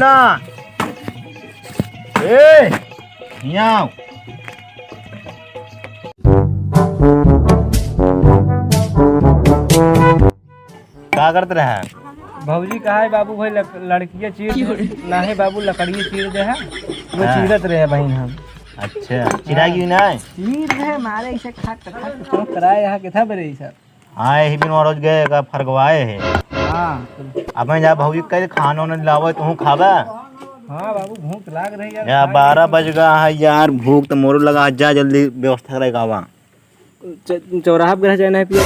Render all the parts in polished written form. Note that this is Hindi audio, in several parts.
भैया ए यहाँ क्या करते रहे? भौजी कहा है बाबू भाई लड़कियाँ चीर ना है बाबू लकड़ियाँ चीर दे है वो चीरत रहे बहन हम। अच्छा चिरा क्यों ना चीर है मारे इसे खट खट क्यों कराए यहाँ कितना बड़े सब। हाँ यही बिन रोज गए का फरगवाए है। हाँ अब मैं जा भौजी कह खाना वाना लावे तू खावे। हाँ बाबू भूख लाग रही है यार 12 बज गया है यार भूख तो मोर लगा जा जल्दी व्यवस्था करेगा वहाँ चौराहा पे जाना है पिए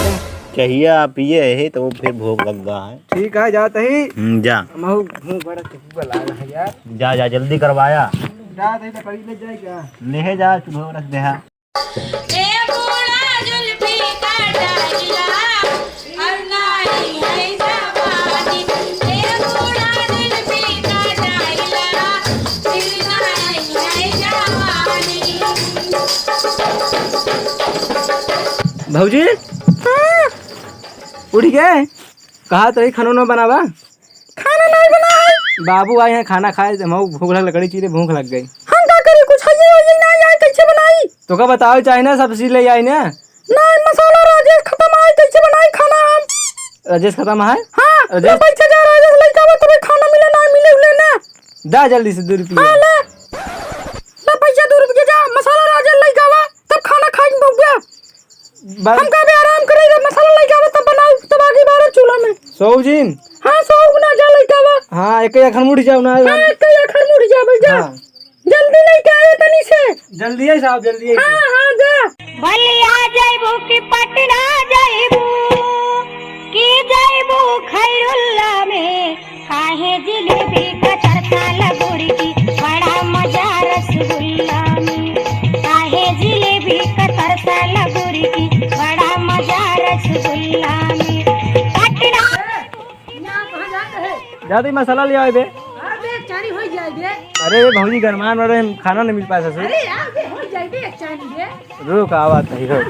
चाहिए आप पिए है तो फिर भूख लग गया है। ठीक है जाते ही जा बड़ा लाग है यार जा जा जल्दी करवाया जाते ही लकड़ी ले जाए क्या ले जा चूल्हा रख दे है। भौजी उठ गए कहा तो खाना ना बनावा खाना नहीं बना है बाबू आए हैं खाना खाए हम भूख लग लकड़ी चीरे भूख लग गई हम क्या करें कुछ है ये नहीं आए कैसे बनाई तो का बताओ चाहे ना सब चीज ले आई ना नहीं मसाला राजेश खत्म है कैसे बनाई खाना हम राजेश खत्म है हां राजेश पैसा जा राजेश लइका बा तबे खाना मिले ना मिले ले ना दा जल्दी से 2 रुपया हां ले पैसा 2 रुपया जा मसाला राजेश लइका बा तब खाना खाई बउआ हम का भी आराम करे मसाला लइका बा तब बनाओ तब आगे बारे चूल्हा में सौजिन हां सौ गुना जा लइका बा हां एक अखन मुड़ जाओ ना हां एक अखन मुड़ जा भाई जा जल्दी लइका आए तनी से जल्दी है साहब जल्दी है हां हां जा बलिया जाइबू की पटना जाइबू की जाइबू खैरुल्ला में काहे जिलेबी कचरता लगुड़ी की बड़ा मजा रसगुल्ला में काहे जिलेबी कचरता लगुड़ी की बड़ा मजा रसगुल्ला में पटना जाते मसाला ले आए बे एक चारी हो जाए दे अरे भौजी गरमान वाले खाना नहीं मिल पाया ससुर अरे यार बे हो जाए दे एक चारी दे रुक आवाज नहीं रुक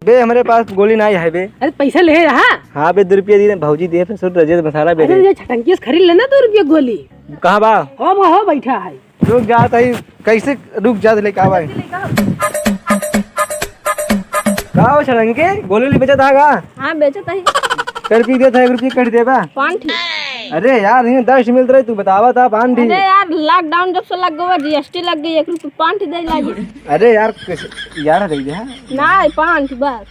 बे हमारे पास गोली नहीं है बे अरे पैसा ले रहा हाँ बे 2 रुपया दी भौजी दिए ससुर रजेश मसाला बे अरे ये छटंकी से खरीद लेना 2 रुपया गोली कहाँ बा हो बैठा है रुक जात है कैसे रुक जात लेके आवा का हो छड़ंके गोली ले बेचा था हां बेचत है कर पी देता 1 रुपया कट देबा 5 अरे यार ये 10 मिल रही तू बतावा था 5 अरे यार लॉकडाउन जब से लग गया जीएसटी लग गई 1 रुपया 5 दे लागी अरे यार यार दे दे नहीं 5 बस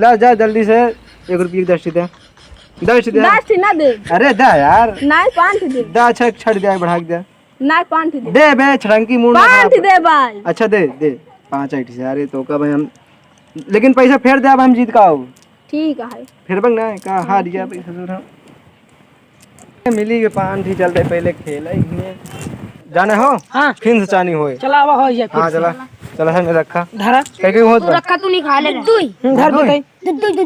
ला जा जल्दी से 1 रुपया 10 दे 10 दे 10 ना दे अरे दा यार नहीं 5 दे दा अच्छा छड़ दे बढ़ा दे नहीं 5 दे दे बे छड़ंकी मूड 5 दे भाई अच्छा दे 5 ऐट से अरे तो का भाई हम लेकिन पैसा फेर दे अब हम जीत का हो ठीक है फिर बंग ना का हार गया पैसा जरूर मिली के 5 ही चलते पहले खेल है जाने हो हां फिर से चानी होए चलावा हो या हां चला चला संग रखा धरा कहीं होत तू रखा तू नहीं खा ले दूध घर बताई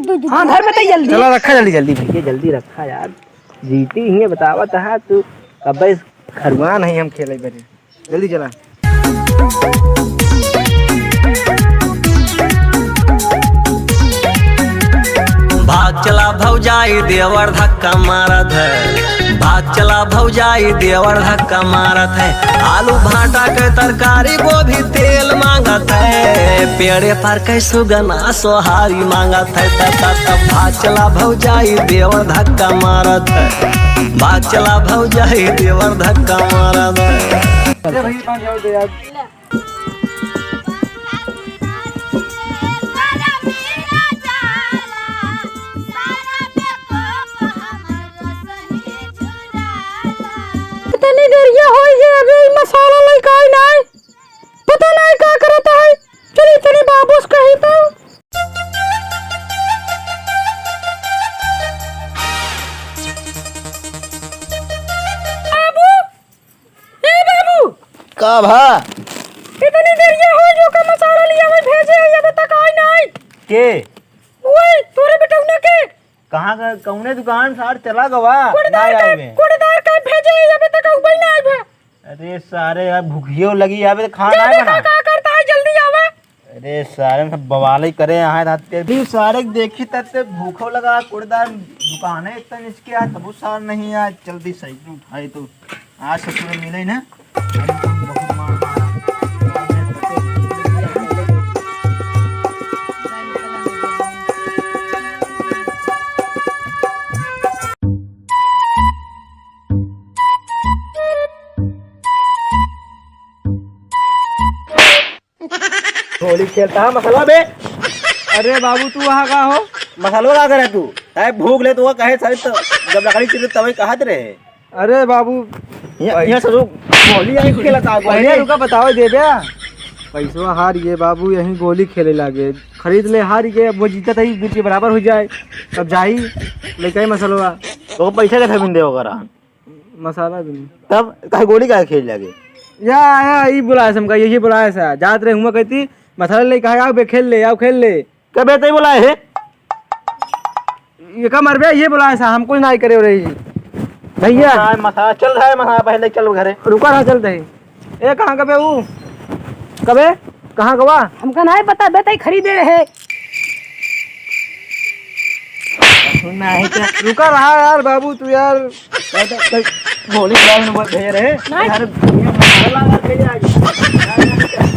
दूध हां घर बताई जल्दी चला रखा जल्दी जल्दी भैया जल्दी रखा यार जीती ही बतावा था तू अब इस खरवा नहीं हम खेले बरे जल्दी चला भाग चला भौजाई देवर धक्का मारत है भाग चला भौजाई देवर धक्का मारत है आलू भाटा के तरकारी गोभी तेल मांगत है पेड़े पर कैसो गना सोहारी मांगत है भाग चला भौजाई देवर धक्का मारत है भाग चला भौजाई देवर धक्का मारत है अरे भैया 5 और दे यार इतनी देर ये हो गई अभी मसाला लेके आई नहीं पता नहीं क्या करता है चल इतनी बाबूस कही तो बाबू ए बाबू का भा इतनी देर ये हो जो का मसाला लिया हुआ भेजे अभी तक आई नहीं के ओए तोरे बेटा के कहाँ का कौने दुकान सार चला गवा कुड़दार का भेजे अभी तक उबई नहीं आई भे अरे सारे यार भूखियो लगी आवे तो खाना है बना क्या करता है जल्दी आवे अरे सारे सब बवाल ही करे यहाँ रहते भी सारे देखी तब भूखो लगा कूड़ेदार दुकान है इतना इसके आज तब सार नहीं आज जल्दी साइकिल उठाए तो आज ससुर मिले ना बहुत मार होली खेलता है मसाला बे। अरे बाबू तू वहाँ का हो? मसालो का करे तू चाहे भूख ले तो वो कहे सारी तो जब लकड़ी चिरे तभी कहा रहे। अरे बाबू यहाँ सब होली आई खेलता पहले रुका बताओ दे बे पैसा हार गए बाबू यहीं गोली खेले लागे खरीद ले हार गए अब वो जीता था बीच के बराबर हो जाए तब जाई लेके मसलवा तो पैसा का बिंदे वगैरह मसाला भी नहीं तब कहे गोली का खेल लगे या आया ये बुलाया समका यही बुलाया सा जात रहे हुआ कहती मसाला ले कहा आओ बे खेल ले आओ खेल ले कब ऐसे ही बुलाए है ये कम अरबे ये बुलाया सा हमको नहीं करे हो रही भैया मसाला चल रहा है मसाला पहले चलो घरे रुका रहा चलते ए कहाँ कबे वो कबे कहाँ गवा हमका नहीं पता बेटा खरीदे रहे नहीं तो रुका रहा यार बाबू तू यार गोली खिलाने भेज रहे नहीं। यार मसाला लगा के आज